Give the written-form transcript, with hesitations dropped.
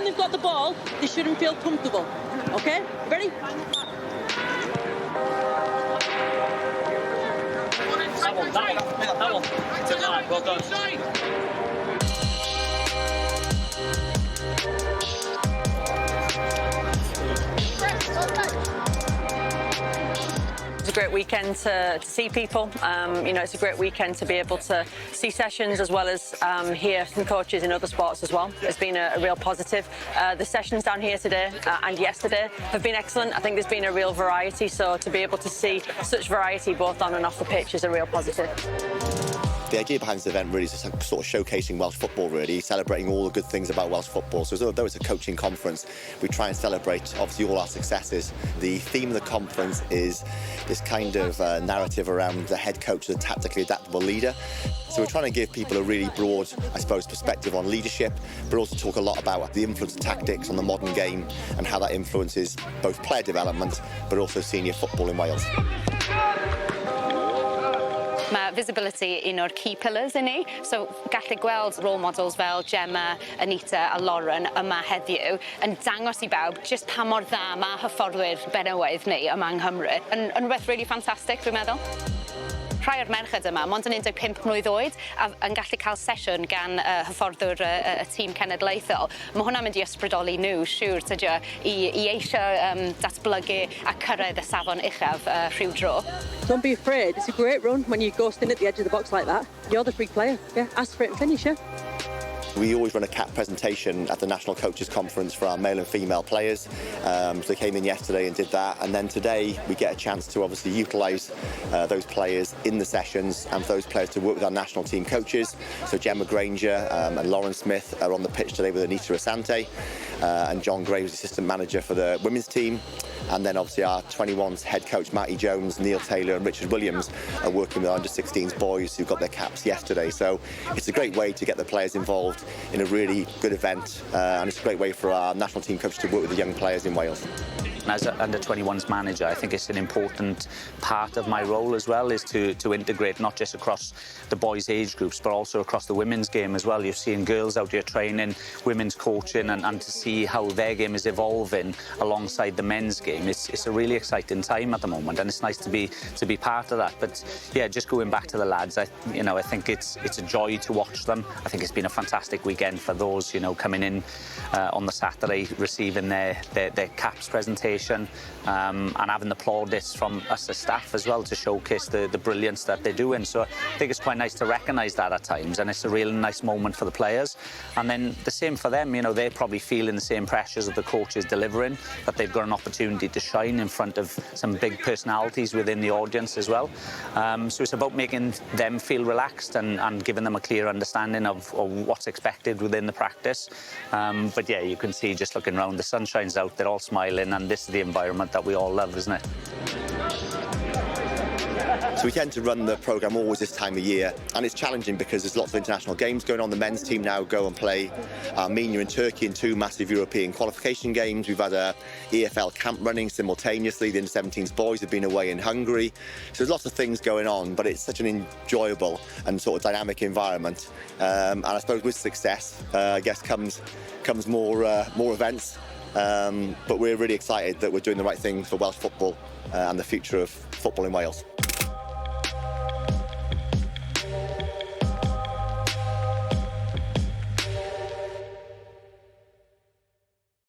they've got the ball, they shouldn't feel comfortable. Okay? Ready? Well done. It's a great weekend to see people. You know, it's a great weekend to be able to see sessions as well as hear from coaches in other sports as well. It's been a real positive. The sessions down here today and yesterday have been excellent. I think there's been a real variety, so to be able to see such variety both on and off the pitch is a real positive. The idea behind this event really is just sort of showcasing Welsh football, really, celebrating all the good things about Welsh football. So although it's a coaching conference, we try and celebrate, obviously, all our successes. The theme of the conference is this kind of narrative around the head coach as a tactically adaptable leader. So we're trying to give people a really broad, I suppose, perspective on leadership, but also talk a lot about the influence of tactics on the modern game and how that influences both player development, but also senior football in Wales. Mae visibility un o'r key pillars i ni. So gallu gweld role models fel Gemma, Anita a Lauren yma heddiw yn dangos I bawb just pa mor dda mae hyfforddwyr benywaidd ni yma yng Nghymru. Yn rhywbeth really fantastic, dwi'n meddwl. Rhai o'r merched yma, mond yn 15 mlwydd oed, yn gallu cael sesiwn gan hyfforddwr y tîm cenedlaethol. Mae hwnna'n mynd I ysbrydoli nhw, siŵr, tydio, I eisiau datblygu a cyrraedd y safon uchaf rhyw dro. Don't be afraid. It's a great run when you go stand at the edge of the box like that. You're the free player. Yeah, ask for it and finish, yeah. We always run a cap presentation at the National Coaches Conference for our male and female players. So they came in yesterday and did that, and then today we get a chance to obviously utilise those players in the sessions and for those players to work with our national team coaches. So Gemma Granger and Lauren Smith are on the pitch today with Anita Asante, and John Gray, who's assistant manager for the women's team. And then obviously our 21s head coach Matty Jones, Neil Taylor and Richard Williams are working with our under-16s boys who got their caps yesterday. So it's a great way to get the players involved in a really good event, and it's a great way for our national team coach to work with the young players in Wales. As an under-21s manager, I think it's an important part of my role as well, is to integrate not just across the boys' age groups, but also across the women's game as well. You're seeing girls out here training, women's coaching, and to see how their game is evolving alongside the men's game. It's a really exciting time at the moment, and it's nice to be part of that. But yeah, just going back to the lads, I think it's a joy to watch them. I think it's been a fantastic weekend for those, coming in on the Saturday, receiving their caps presentation. And having the plaudits from us as staff as well to showcase the brilliance that they're doing. So I think it's quite nice to recognise that at times, and it's a real nice moment for the players. And then the same for them, they're probably feeling the same pressures of the coaches delivering, that they've got an opportunity to shine in front of some big personalities within the audience as well. So it's about making them feel relaxed and giving them a clear understanding of what's expected within the practice. But yeah, you can see just looking around, the sun shines out, they're all smiling, and this is the environment that we all love, isn't it? So we tend to run the programme always this time of year, and it's challenging because there's lots of international games going on. The men's team now go and play Armenia and Turkey in 2 massive European qualification games. We've had a EFL camp running simultaneously. The under-17s boys have been away in Hungary. So there's lots of things going on, but it's such an enjoyable and sort of dynamic environment. And I suppose with success, I guess comes more events. But we're really excited that we're doing the right thing for Welsh football and the future of football in Wales.